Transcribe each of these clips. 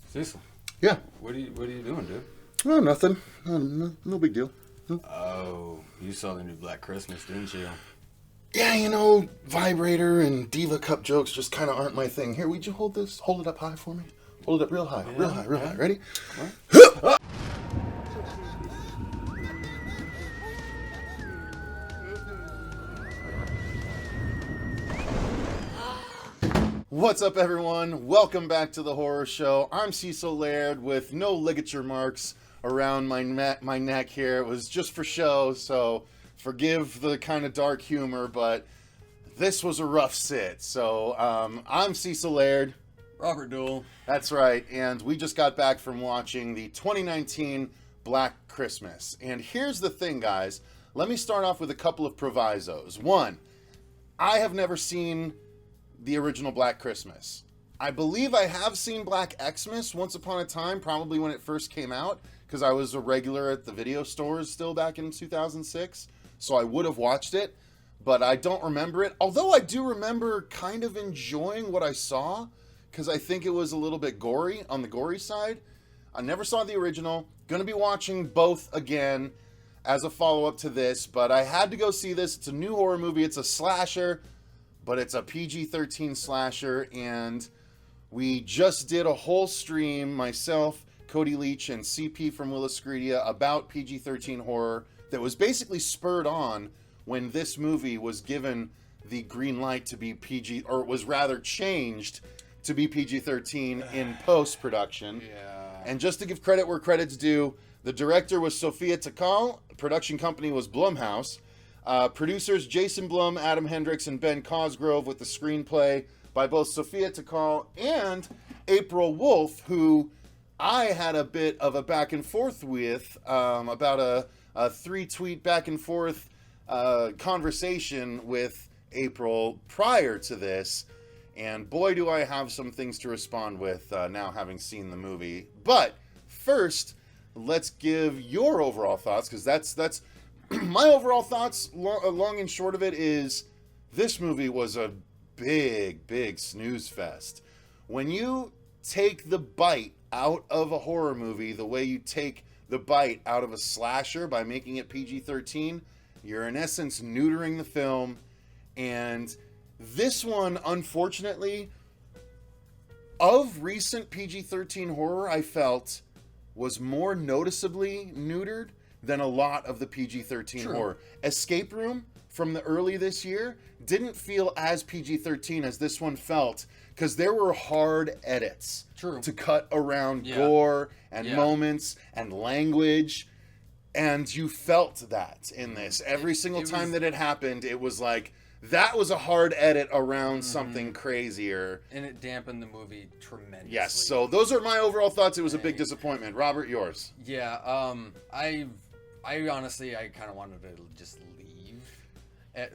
Cecil. Yeah. What are you doing, dude? Oh, nothing. No big deal. Oh, you saw the new Black Christmas, didn't you? Yeah, vibrator and diva cup jokes just kind of aren't my thing. Here, would you hold this? Hold it up high for me. Hold it up real high, real high, real high. Ready? Right. What's up, everyone? Welcome back to the horror show. I'm Cecil Laird with no ligature marks around my neck here. It was just for show, so forgive the kind of dark humor, but this was a rough sit. So I'm Cecil Laird. Robert Dole. That's right, and we just got back from watching the 2019 Black Christmas. And here's the thing, guys. Let me start off with a couple of provisos. One, I have never seen the original Black Christmas. I believe I have seen Black Xmas once upon a time, probably when it first came out, because I was a regular at the video stores still back in 2006, so I would have watched it, but I don't remember it. Although I do remember kind of enjoying what I saw, because I think it was a little bit gory, on the gory side. I never saw the original. Gonna be watching both again as a follow-up to this, but I had to go see this. It's a new horror movie. It's a slasher, but it's a PG-13 slasher, and we just did a whole stream, myself, Cody Leach, and CP from Willa Screedia, about PG-13 horror that was basically spurred on when this movie was given the green light to be PG, or was rather changed to be PG-13 in post-production. Yeah. And just to give credit where credit's due, the director was Sophia Takal, production company was Blumhouse, producers Jason Blum, Adam Hendricks, and Ben Cosgrove, with the screenplay by both Sophia Takal and April Wolf, who I had a bit of a back and forth with, about a 3-tweet back and forth conversation with April prior to this. And boy, do I have some things to respond with now having seen the movie. But first, let's give your overall thoughts, because that's my overall thoughts, long and short of it, is this movie was a big snooze fest. When you take the bite out of a horror movie the way you take the bite out of a slasher by making it PG-13, you're in essence neutering the film. And this one, unfortunately, of recent PG-13 horror, I felt was more noticeably neutered than a lot of the PG-13 horror. Escape Room from the early this year didn't feel as PG-13 as this one felt, because there were hard edits to cut around gore and moments and language, and you felt that in this. Every single time that it happened, it was like, that was a hard edit around something crazier. And it dampened the movie tremendously. Yes, so those are my overall thoughts. It was a big disappointment. Robert, yours? Yeah, I honestly, I kind of wanted to just leave at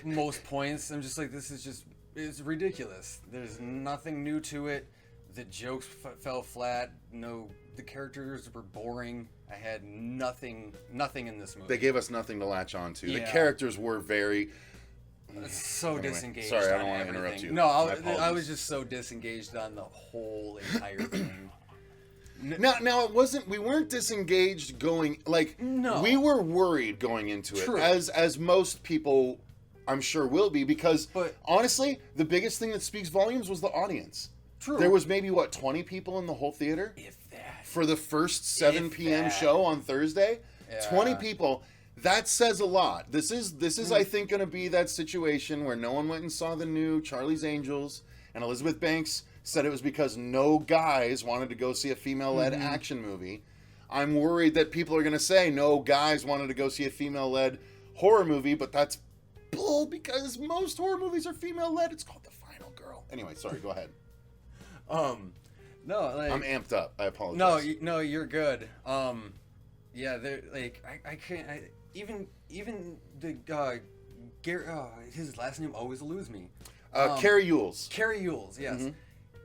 most points. I'm just like, it's ridiculous. There's nothing new to it. The jokes fell flat. The characters were boring. I had nothing in this movie. They gave us nothing to latch on to. Yeah. The characters were very... disengaged. Sorry, I don't want to interrupt you. No, I was just so disengaged on the whole entire thing. Now it wasn't. We weren't disengaged going. No, we were worried going into it, as most people, I'm sure, will be, because honestly, the biggest thing that speaks volumes was the audience. True. There was maybe 20 people in the whole theater, if that, for the first 7 p.m. show on Thursday. Yeah. 20 people. That says a lot. This is I think, going to be that situation where no one went and saw the new Charlie's Angels, and Elizabeth Banks said it was because no guys wanted to go see a female-led action movie. I'm worried that people are going to say no guys wanted to go see a female-led horror movie, but that's bull, because most horror movies are female-led. It's called The Final Girl. Anyway, sorry, go ahead. No, I'm amped up. I apologize. No, you're good. Yeah, they're I can't. Even the his last name always eludes me. Carrie Yules. Carrie Yules, yes. Mm-hmm.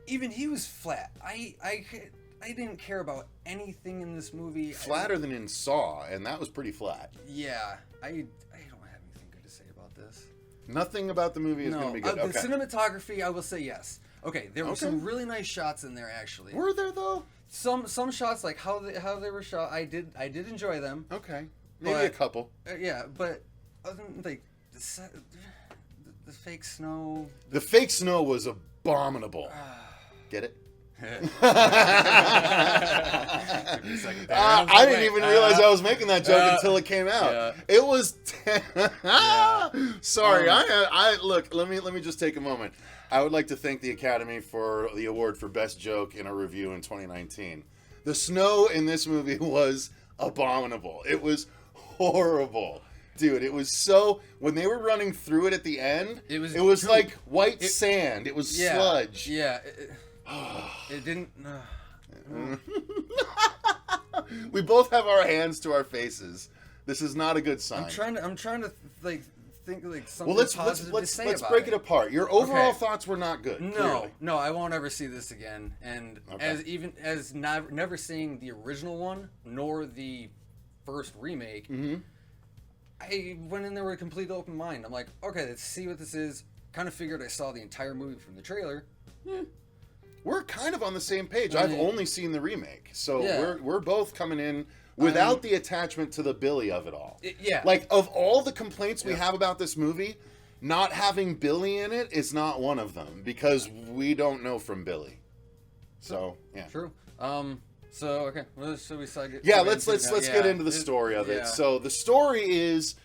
Even he was flat. I didn't care about anything in this movie. Flatter than in Saw, and that was pretty flat. Yeah, I don't have anything good to say about this. Nothing about the movie is going to be good. The Okay. cinematography, I will say yes. Okay, there were some really nice shots in there actually. Were there though? Some shots like how they were shot, I did enjoy them. Okay, maybe a couple. Yeah, but other than like the fake snow. The fake snow was abominable. Get it? I didn't even realize I was making that joke until it came out. Yeah. It was. Sorry, I look. Let me just take a moment. I would like to thank the Academy for the award for Best Joke in a Review in 2019. The snow in this movie was abominable. It was horrible. Dude, it was so... When they were running through it at the end, it was like white sand. It was sludge. Yeah. It didn't... We both have our hands to our faces. This is not a good sign. I'm trying to like think like something positive to say let's about break it apart. Your overall thoughts were not good. No, I won't ever see this again. And as never seeing the original one nor the first remake, I went in there with a complete open mind. I'm like, okay, let's see what this is. Kind of figured I saw the entire movie from the trailer. We're kind of on the same page. I've only seen the remake, so we're both coming in without the attachment to the Billy of it all. Like, of all the complaints we have about this movie, not having Billy in it is not one of them, because we don't know from Billy. So, yeah. True. So, okay. So we let's get into the story of it. So, the story is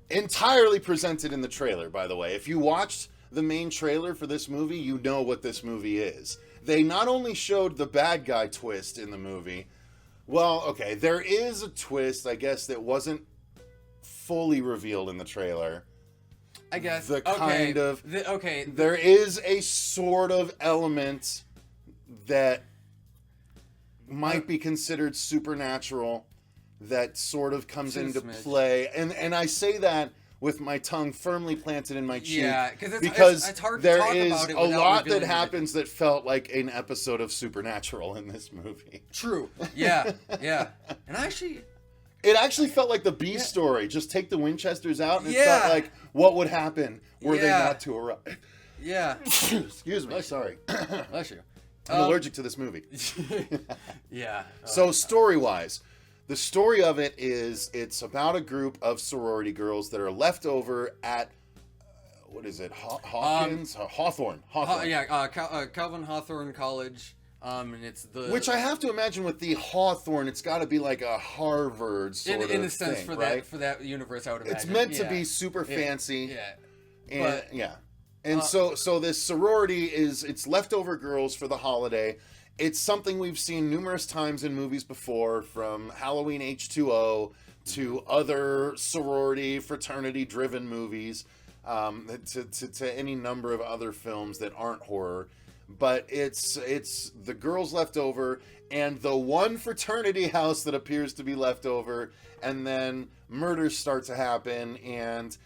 entirely presented in the trailer, by the way. If you watched the main trailer for this movie, you know what this movie is. They not only showed the bad guy twist in the movie. Well, okay, there is a twist, I guess, that wasn't fully revealed in the trailer. I guess. There is a sort of element that might be considered supernatural that sort of comes into play. And I say that with my tongue firmly planted in my cheek. Yeah, because it's hard to talk about it there is a lot that happens that felt like an episode of Supernatural in this movie. True. Yeah. And it actually felt like the B story. Just take the Winchesters out, and it felt like what would happen were they not to arrive. Yeah. Excuse me. Sorry. Bless you. I'm allergic to this movie. Yeah. So story-wise, the story of it is it's about a group of sorority girls that are left over at what is it? Hawkins? Hawthorne. Calvin Hawthorne College. And it's the which I have to imagine with the Hawthorne, it's got to be like a Harvard sort of thing, in a sense for right? that universe. I would imagine it's meant to be super fancy. Yeah. And so this sorority it's leftover girls for the holiday. It's something we've seen numerous times in movies before, from Halloween H2O to other sorority, fraternity-driven movies, to any number of other films that aren't horror. But it's the girls left over and the one fraternity house that appears to be left over, and then murders start to happen, and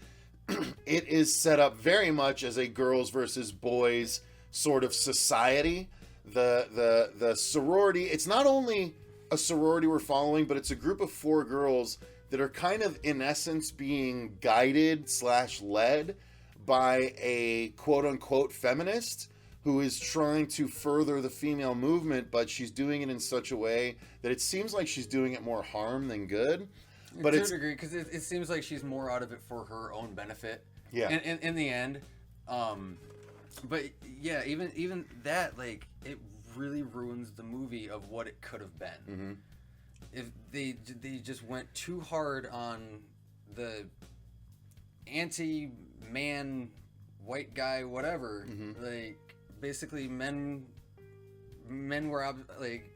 it is set up very much as a girls versus boys sort of society. The sorority, it's not only a sorority we're following, but it's a group of 4 girls that are kind of in essence being guided / led by a quote unquote feminist who is trying to further the female movement, but she's doing it in such a way that it seems like she's doing it more harm than good. But to a degree, because it seems like she's more out of it for her own benefit. Yeah. In the end, but yeah, even that, like, it really ruins the movie of what it could have been. Mm-hmm. If they just went too hard on the anti-man, white guy, whatever. Mm-hmm. Like, basically, men were like,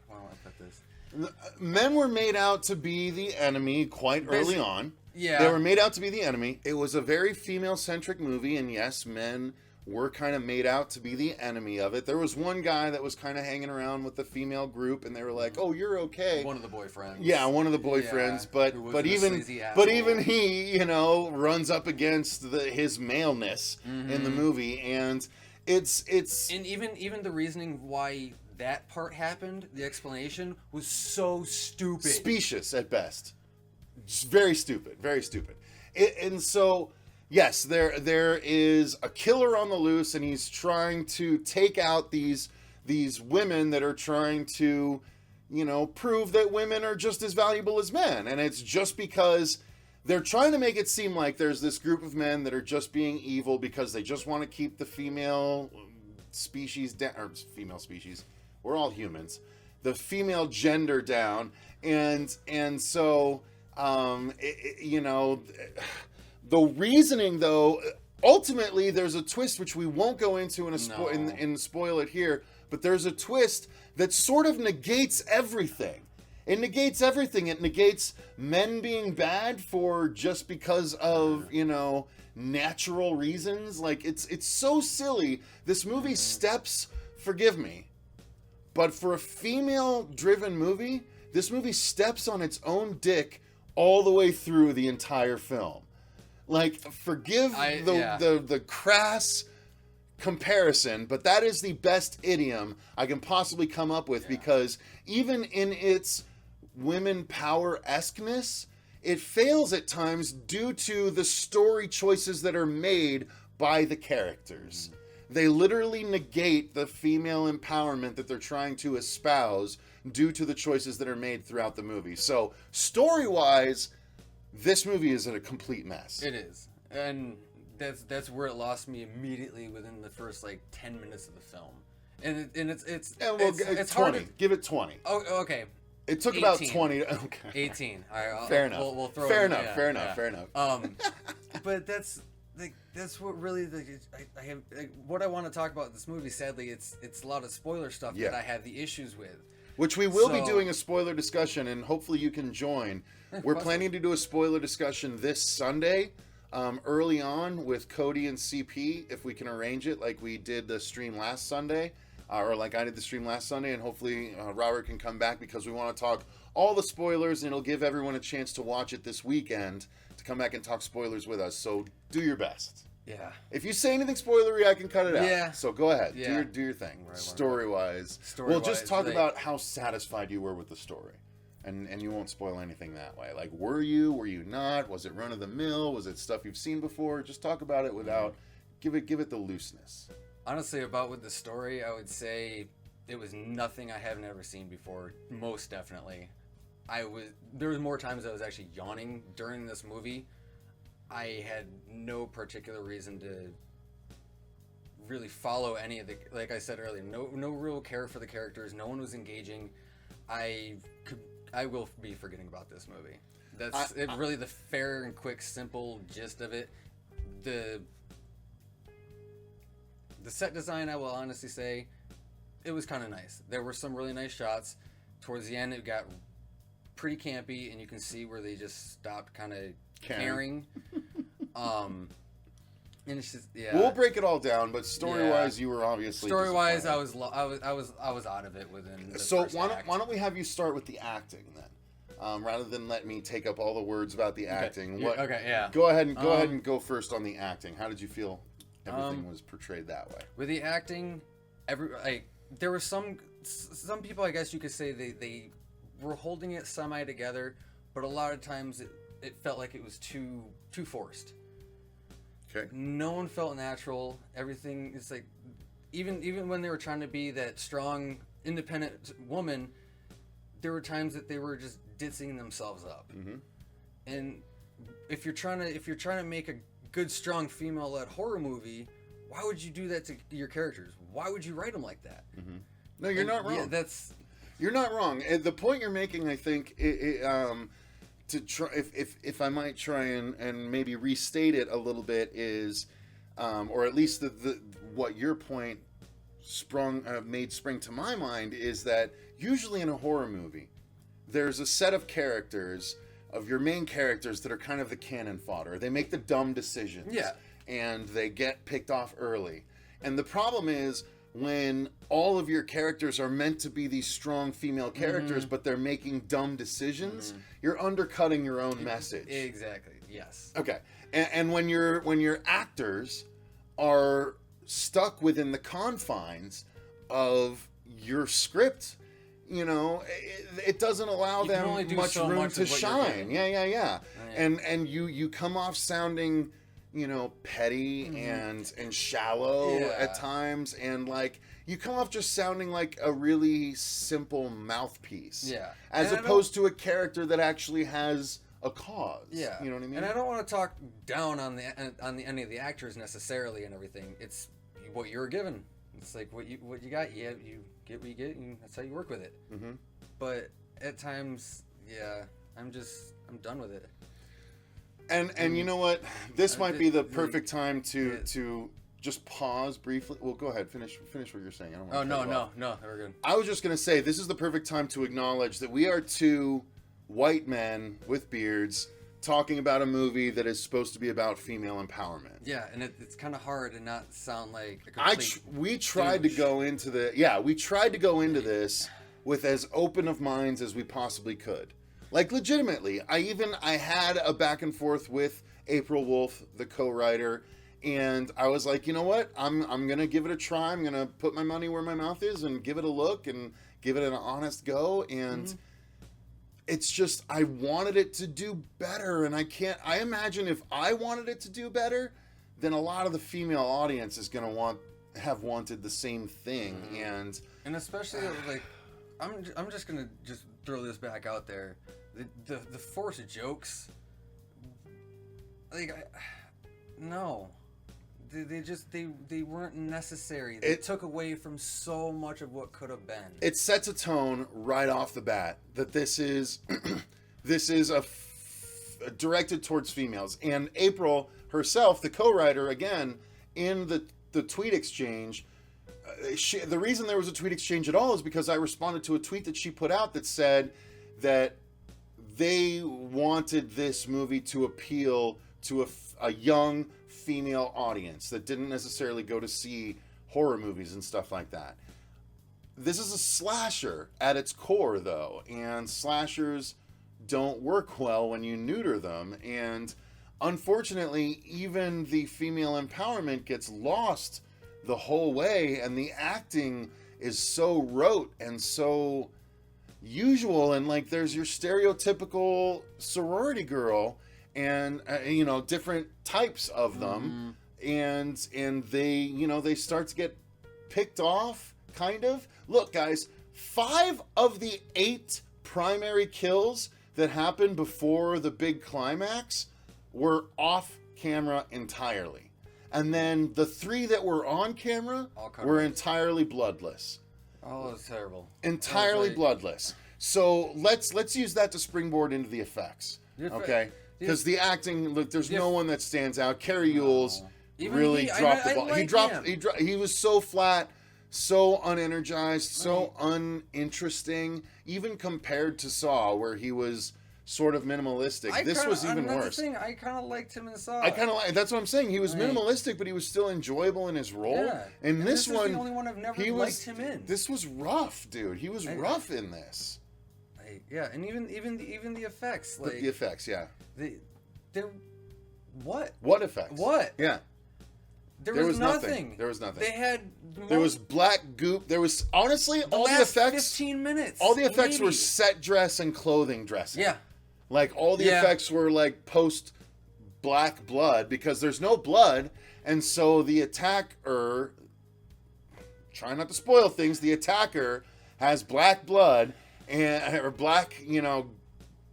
how do I put this? Men were made out to be the enemy quite early on. Yeah. They were made out to be the enemy. It was a very female-centric movie, and yes, men were kind of made out to be the enemy of it. There was one guy that was kind of hanging around with the female group, and they were like, "Oh, you're okay." One of the boyfriends. Yeah, one of the boyfriends, but even he, runs up against his maleness in the movie, and it's and even the reasoning why that part happened, the explanation was so stupid. Specious at best. Just very stupid. Very stupid. And so Yes, there is a killer on the loose, and he's trying to take out these women that are trying to, prove that women are just as valuable as men. And it's just because they're trying to make it seem like there's this group of men that are just being evil because they just want to keep the female species down, or female species. We're all humans. The female gender down, and so the reasoning, though, ultimately there's a twist which we won't go into and spoil it here, but there's a twist that sort of negates everything. It negates everything. It negates men being bad for just because of, natural reasons. Like, it's so silly. This movie steps, forgive me, but for a female-driven movie, this movie steps on its own dick all the way through the entire film. Like, forgive the crass comparison, but that is the best idiom I can possibly come up with, because even in its women power-esqueness, it fails at times due to the story choices that are made by the characters. They literally negate the female empowerment that they're trying to espouse due to the choices that are made throughout the movie. So, story-wise, this movie is a complete mess. It is. And that's where it lost me immediately within the first, 10 minutes of the film. And it's 20. hard to... Give it 20. Oh, okay. It took 18. about 20. Okay. 18. All right, fair enough. We'll throw fair it, enough. Fair enough. Fair enough. But that's what really I have. What I want to talk about in this movie. Sadly, it's a lot of spoiler stuff that I have the issues with. Which we will be doing a spoiler discussion, and hopefully you can join. We're planning to do a spoiler discussion this Sunday, early on, with Cody and CP, if we can arrange it, like we did the stream last Sunday, or like I did the stream last Sunday, and hopefully Robert can come back, because we want to talk all the spoilers, and it'll give everyone a chance to watch it this weekend to come back and talk spoilers with us. So do your best. Yeah. If you say anything spoilery, I can cut it out. Yeah. So go ahead. Yeah. Do your thing. Story-wise. Story-wise. We'll just talk about how satisfied you were with the story. And you won't spoil anything that way. Like, were you not? Was it run-of-the-mill? Was it stuff you've seen before? Just talk about it without... Give it the looseness. Honestly, with the story, I would say it was nothing I haven't ever seen before. Most definitely. There was more times I was actually yawning during this movie. I had no particular reason to really follow any of the, like I said earlier, no real care for the characters. No one was engaging. I will be forgetting about this movie. That's really the fair and quick, simple gist of it. The set design, I will honestly say, it was kind of nice. There were some really nice shots. Towards the end, it got pretty campy, and you can see where they just stopped kind of caring. And it's just, we'll break it all down, but story-wise, you were obviously story-wise, I was out of it within the so first why act. don't we have you start with the acting then, rather than let me take up all the words about the acting. Go ahead and go first on the acting. How did you feel everything was portrayed that way? With the acting, there were some people, I guess you could say, they were holding it semi together, but a lot of times it felt like it was too forced. Okay. No one felt natural. Everything is like, even when they were trying to be that strong, independent woman, there were times that they were just ditzing themselves up. Mm-hmm. And if you're trying to make a good, strong female-led horror movie, why would you do that to your characters? Why would you write them like that? Mm-hmm. No, you're not wrong. Yeah, you're not wrong. The point you're making, I think, to try, if I might try and maybe restate it a little bit, is, or at least the what your point made spring to my mind, is that usually in a horror movie, there's a set of characters, of your main characters, that are kind of the cannon fodder. They make the dumb decisions. Yeah. And they get picked off early. And the problem is, when all of your characters are meant to be these strong female characters, but they're making dumb decisions, you're undercutting your own message. Exactly. Yes. Okay. And when your actors are stuck within the confines of your script, it doesn't allow them much room to shine. Yeah. And you come off sounding petty and shallow at times, and like you come off just sounding like a really simple mouthpiece. Yeah. As opposed to a character that actually has a cause. Yeah. You know what I mean? And I don't want to talk down on any of the actors necessarily and everything. It's what you were given. It's like what you got. You get what you get, and that's how you work with it. Mm-hmm. But at times, I'm done with it. And you know what? This might be the perfect time to just pause briefly. Well, go ahead. Finish what you're saying. I don't want no. We're good. I was just going to say, this is the perfect time to acknowledge that we are two white men with beards talking about a movie that is supposed to be about female empowerment. Yeah, and it's kind of hard to not sound like a complete we tried to go into this with as open of minds as we possibly could. Like, legitimately, I had a back and forth with April Wolf, the co-writer, and I was like, you know what? I'm going to give it a try. I'm going to put my money where my mouth is and give it a look and give it an honest go. And it's just, I wanted it to do better. And I imagine if I wanted it to do better, then a lot of the female audience is going to have wanted the same thing. And especially, like, I'm just going to throw this back out there. The forced jokes, like, no, they weren't necessary. They took away from so much of what could have been. It sets a tone right off the bat that this is directed towards females. And April herself, the co-writer, again in the tweet exchange. The reason there was a tweet exchange at all is because I responded to a tweet that she put out that said that they wanted this movie to appeal to a young female audience that didn't necessarily go to see horror movies and stuff like that. This is a slasher at its core, though, and slashers don't work well when you neuter them. And unfortunately, even the female empowerment gets lost the whole way, and the acting is so rote and so usual, and like there's your stereotypical sorority girl and different types of them, and they start to get picked off, kind of. Look, guys, 5 of the 8 primary kills that happened before the big climax were off camera entirely, and then the 3 that were on camera were entirely bloodless. Oh, it's terrible. Entirely bloodless. So let's use that to springboard into the effects, okay? Because the acting, look, there's no one that stands out. Carrie Ewell's really dropped the ball. He was so flat, so unenergized, so uninteresting, even compared to Saw, where he was sort of minimalistic. This was even worse. I kind of liked him in Saw. That's what I'm saying. He was minimalistic, but he was still enjoyable in his role. Yeah. And this is one, the only one I've never liked him in. This was rough, dude. He was rough in this. And even the effects, like the effects, yeah. What? What effects? What? Yeah. There was nothing. There was nothing. They had. There was black goop. There was honestly all the effects. 15 minutes. All the effects were set dress and clothing dressing. Yeah. Like all the effects were like post black blood, because there's no blood, and so the attacker. Try not to spoil things. The attacker has black blood or black,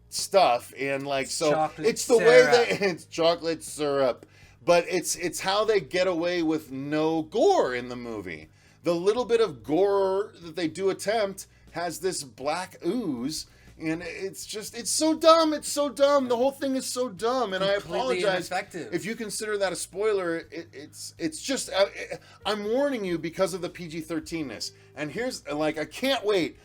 stuff, and like so. Chocolate it's the syrup. way it's chocolate syrup. But it's how they get away with no gore in the movie. The little bit of gore that they do attempt has this black ooze, and it's so dumb. It's so dumb. The whole thing is so dumb, and Completely I apologize ineffective. if you consider that a spoiler. It's just I'm warning you because of the PG-13ness. And here's I can't wait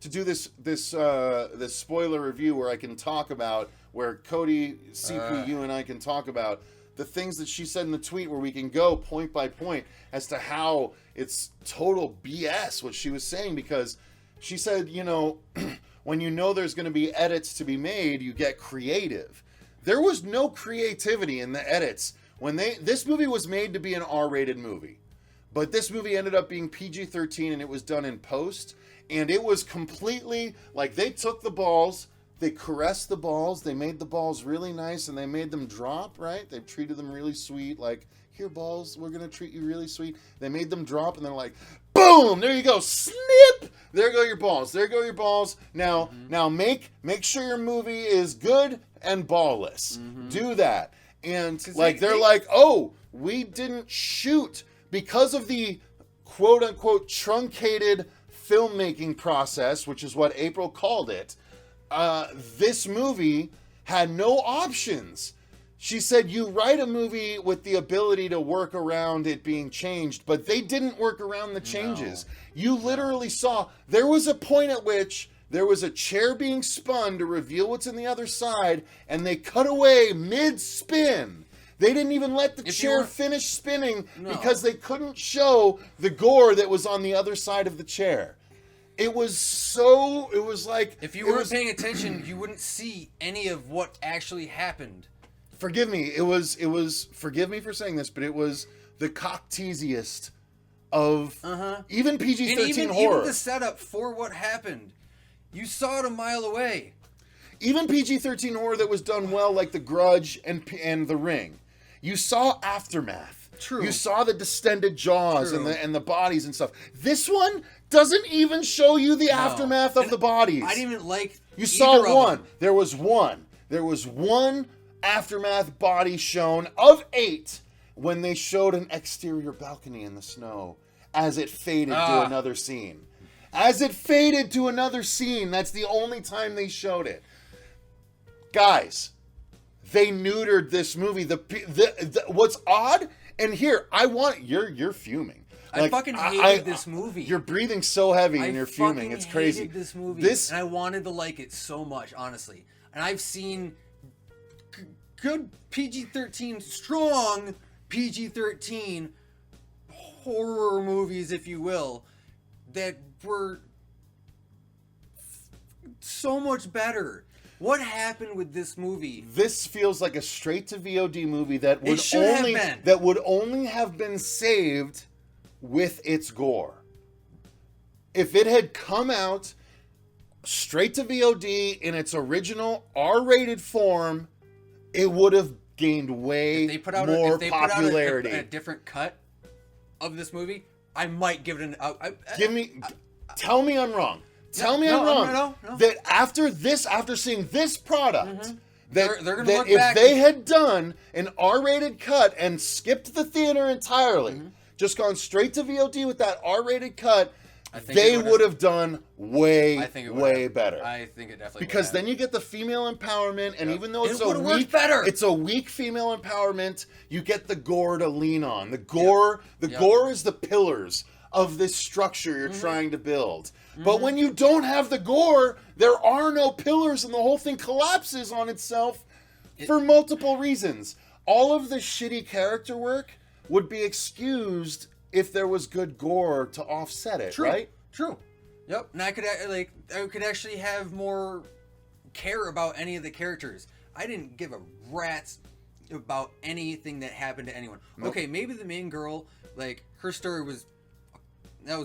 to do this spoiler review where I can talk about. Where Cody, CP, you and I can talk about the things that she said in the tweet, where we can go point by point as to how it's total BS what she was saying, because she said, when there's going to be edits to be made, you get creative. There was no creativity in the edits. This movie was made to be an R-rated movie, but this movie ended up being PG-13, and it was done in post, and it was completely like they took the balls they caressed the balls. They made the balls really nice, and they made them drop, right? They treated them really sweet, like, here, balls, we're going to treat you really sweet. They made them drop, and they're like, boom, there you go, snip! There go your balls. There go your balls. Now, make sure your movie is good and ballless. Do that. And, like, they're like, oh, we didn't shoot because of the quote-unquote truncated filmmaking process, which is what April called it. This movie had no options. She said you write a movie with the ability to work around it being changed, but they didn't work around the changes. No. You literally saw, there was a point at which there was a chair being spun to reveal what's in the other side, and they cut away mid-spin. They didn't even let the chair finish spinning because they couldn't show the gore that was on the other side of the chair. It was like... If you weren't paying attention, you wouldn't see any of what actually happened. Forgive me, forgive me for saying this, but it was the cock-teasiest of even PG-13 horror. Even the setup for what happened, you saw it a mile away. Even PG-13 horror that was done well, like The Grudge and The Ring. You saw aftermath. True. You saw the distended jaws and the bodies and stuff. This one doesn't even show you the aftermath of the bodies. I didn't even like You saw one. There was one aftermath body shown of 8 when they showed an exterior balcony in the snow as it faded to another scene. As it faded to another scene, that's the only time they showed it. Guys, they neutered this movie. What's odd, and here, you're fuming. Like, I fucking hated this movie. You're breathing so heavy and you're fuming. It's crazy. I hated this movie. And I wanted to like it so much, honestly. And I've seen good PG-13, strong PG-13 horror movies, if you will, that were so much better. What happened with this movie? This feels like a straight-to-VOD movie that would only have been saved with its gore. If it had come out straight to VOD in its original R-rated form, it would have gained way more popularity. If they put out a different cut of this movie, I might give it tell me I'm wrong. Tell me I'm wrong. No. That after seeing this product, they're gonna look if back they had done an R-rated cut and skipped the theater entirely, just gone straight to VOD with that R-rated cut, they would have done way better. I think it definitely because then you get the female empowerment, and even though it's a weak female empowerment, you get the gore to lean on. The gore is the pillars of this structure you're trying to build. But when you don't have the gore, there are no pillars, and the whole thing collapses on itself for multiple reasons. All of the shitty character work would be excused if there was good gore to offset it, right? True. Yep. And I could actually have more care about any of the characters. I didn't give a rat's about anything that happened to anyone. Nope. Okay, maybe the main girl, like, her story was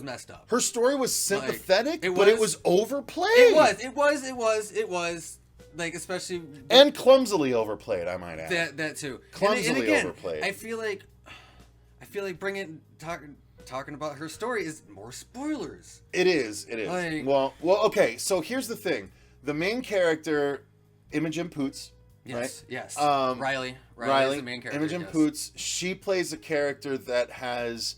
messed up. Her story was sympathetic, but it was overplayed. It was. Like, especially... And clumsily overplayed, I might add. That too. Clumsily and again, overplayed. I feel like talking about her story is more spoilers. It is. Like, well, okay, so here's the thing. The main character, Imogen Poots, right? Yes. Riley is the main character. Imogen Poots, she plays a character that has...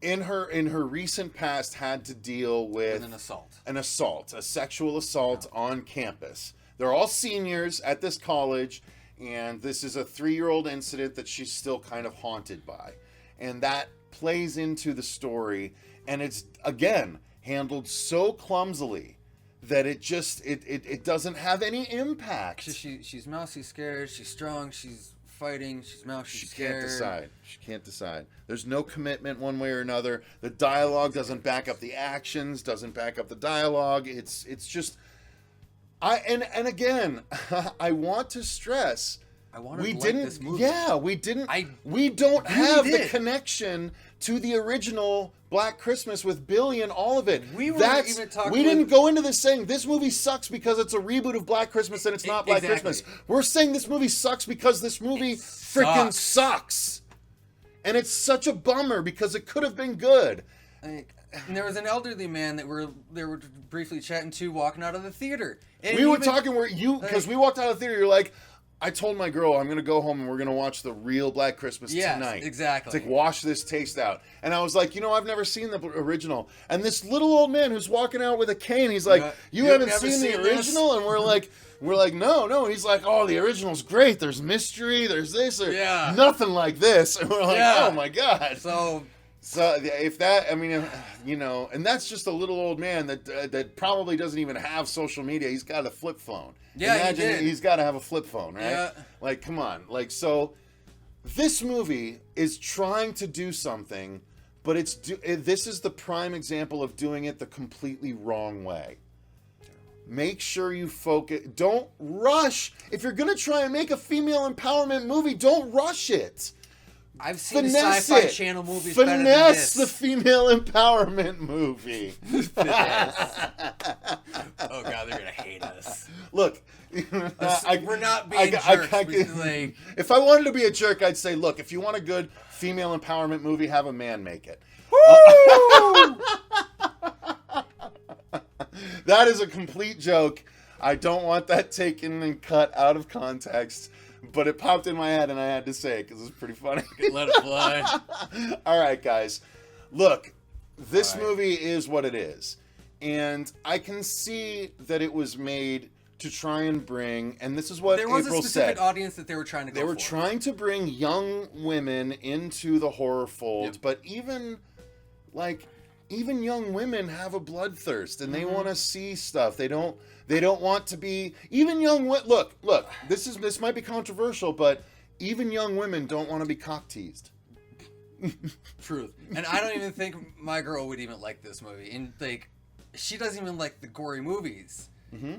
In her recent past, had to deal with a sexual assault on campus. They're all seniors at this college, and this is a 3-year-old incident that she's still kind of haunted by, and that plays into the story. And it's again handled so clumsily that it doesn't have any impact. She's mousy, scared. She's strong. She's fighting. She's mousy, scared. She can't decide. There's no commitment one way or another. The dialogue doesn't back up the actions. Doesn't back up the dialogue. It's just. And again, I want to stress I wanted we to didn't. like this movie. Yeah, we didn't. I we don't really have the did. connection to the original Black Christmas with Billy and all of it. We weren't even talking. We didn't go into this saying this movie sucks because it's a reboot of Black Christmas and it's not Black Exactly. Christmas. We're saying this movie sucks because this movie freaking sucks. And it's such a bummer because it could have been good. And there was an elderly man that they were briefly chatting to walking out of the theater. And We were even- talking where you, because we walked out of the theater, you're like, I told my girl I'm going to go home and we're going to watch the real Black Christmas tonight. Exactly. It's like, wash this taste out. And I was like, I've never seen the original. And this little old man who's walking out with a cane, he's like, you haven't seen the original? And we're like, no. And he's like, oh, the original's great. There's mystery. There's this. Nothing like this. And we're like, oh my God. So if that, and that's just a little old man that probably doesn't even have social media. He's got a flip phone. Yeah, Imagine he's got to have a flip phone, right? Yeah. Like, come on. Like, so this movie is trying to do something, but this is the prime example of doing it the completely wrong way. Make sure you focus. Don't rush. If you're going to try and make a female empowerment movie, don't rush it. I've seen Finesse Sci-Fi it. Channel movies better than Finesse this. the female empowerment movie. Oh God, they're gonna hate us. Look, We're not being jerks. If I wanted to be a jerk, I'd say, look, if you want a good female empowerment movie, have a man make it. That is a complete joke. I don't want that taken and cut out of context. But it popped in my head and I had to say it because it's pretty funny. Let it fly. All right, guys. Look, this movie is what it is. And I can see that it was made to try and bring, and this is what April said. There was a specific audience that they were trying to go for. They were trying to bring young women into the horror fold, but even young women have a bloodthirst and they want to see stuff. They don't want to be even young. Look. This might be controversial, but even young women don't want to be cock teased. Truth. And I don't even think my girl would even like this movie. And she doesn't even like the gory movies. Mm-hmm.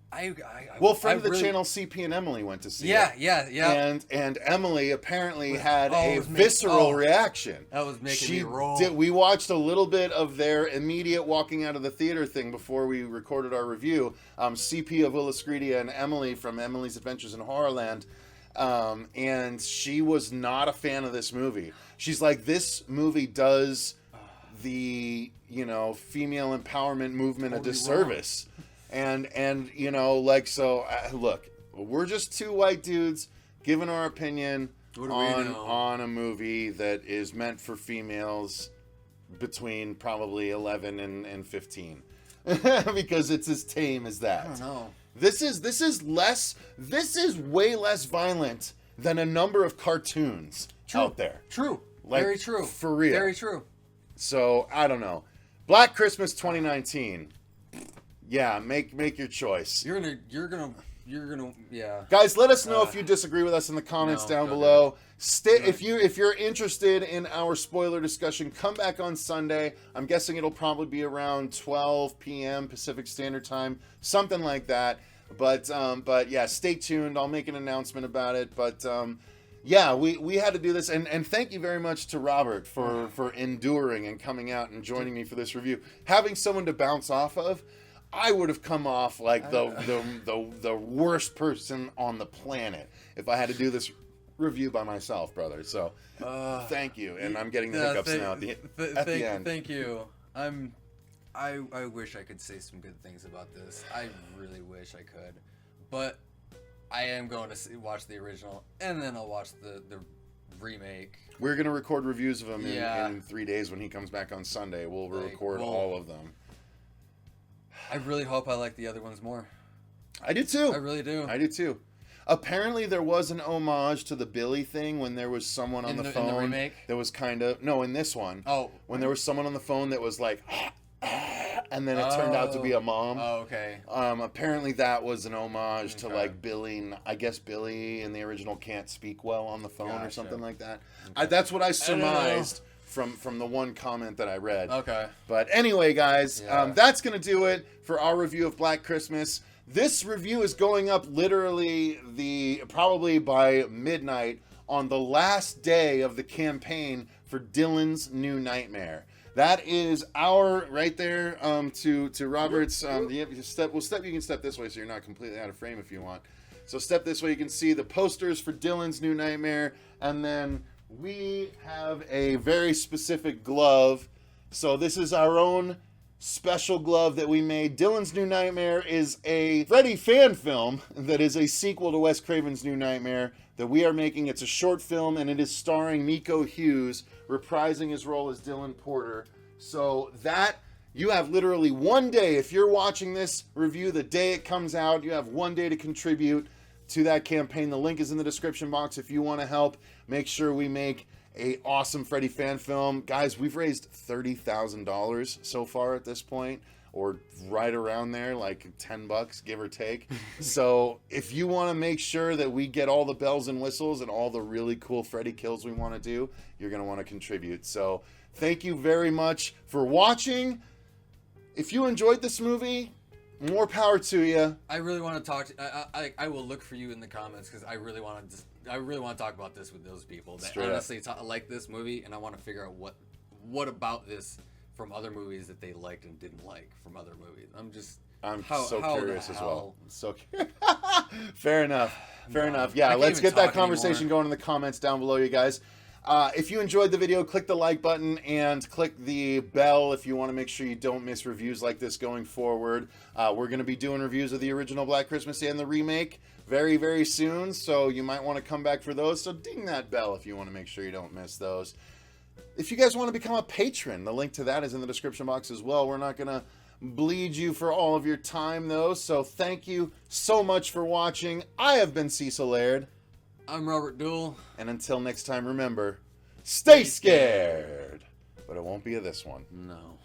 Friend of the channel, CP and Emily went to see it. Yeah. And Emily apparently had a visceral reaction. That was making me roll. We watched a little bit of their immediate walking out of the theater thing before we recorded our review. CP of Williscredia and Emily from Emily's Adventures in Horrorland. And she was not a fan of this movie. She's like, this movie does the, female empowerment movement a disservice. And look, we're just two white dudes giving our opinion on a movie that is meant for females between probably 11 and 15 because it's as tame as that. I don't know. This is way less violent than a number of cartoons out there. True. Like, very true. For real. Very true. So, I don't know. Black Christmas 2019. Yeah, make your choice. You're gonna, yeah. Guys, let us know if you disagree with us in the comments down below. If you're interested in our spoiler discussion, come back on Sunday. I'm guessing it'll probably be around 12 p.m. Pacific Standard Time, something like that. But yeah, stay tuned. I'll make an announcement about it. But yeah, we had to do this, and thank you very much to Robert for enduring and coming out and joining me for this review. Having someone to bounce off of. I would have come off like the worst person on the planet if I had to do this review by myself, brother. So, thank you, and I'm getting the hiccups now at the end. Thank you. I wish I could say some good things about this. I really wish I could, but I am going to watch the original, and then I'll watch the remake. We're going to record reviews of him in 3 days when he comes back on Sunday. We'll record all of them. I really hope I like the other ones more. I do too. I really do. I do too. Apparently there was an homage to the Billy thing when there was someone on the phone. In the remake? That was kind of... No, in this one. Oh. When there was someone on the phone that was like... And then it turned out to be a mom. Oh, okay. Apparently that was an homage to like Billy. I guess Billy in the original can't speak well on the phone or something like that. Okay. That's what I surmised from the one comment that I read. Okay. But anyway, guys, that's going to do it for our review of Black Christmas. This review is going up literally probably by midnight on the last day of the campaign for Dylan's New Nightmare. That is our right there to Robert's. You can step this way so you're not completely out of frame if you want. So step this way, you can see the posters for Dylan's New Nightmare, and then we have a very specific glove. So this is our own special glove that we made. Dylan's New Nightmare is a Freddy fan film that is a sequel to Wes Craven's New Nightmare that we are making. It's a short film, and it is starring Miko Hughes reprising his role as Dylan Porter. So that, you have literally one day, if you're watching this review the day it comes out, you have one day to contribute to that campaign. The link is in the description box if you want to help make sure we make a awesome Freddy fan film. Guys, we've raised $30,000 so far at this point, or right around there, like $10, give or take. So if you want to make sure that we get all the bells and whistles and all the really cool Freddy kills we want to do, you're going to want to contribute. So thank you very much for watching. If you enjoyed this movie, more power to you. I really want to talk to. I will look for you in the comments because I really want to talk about this with those people that honestly like this movie, and I want to figure out what about this from other movies that they liked and didn't like from other movies. I'm so curious as well. So fair enough. Yeah, let's get that conversation going in the comments down below, you guys. If you enjoyed the video, click the like button and click the bell if you want to make sure you don't miss reviews like this going forward. We're going to be doing reviews of the original Black Christmas and the remake very, very soon, so you might want to come back for those. So ding that bell if you want to make sure you don't miss those. If you guys want to become a patron, the link to that is in the description box as well. We're not going to bleed you for all of your time, though, so thank you so much for watching. I have been Cecil Laird. I'm Robert Duell. And until next time, remember, stay scared. But it won't be of this one. No.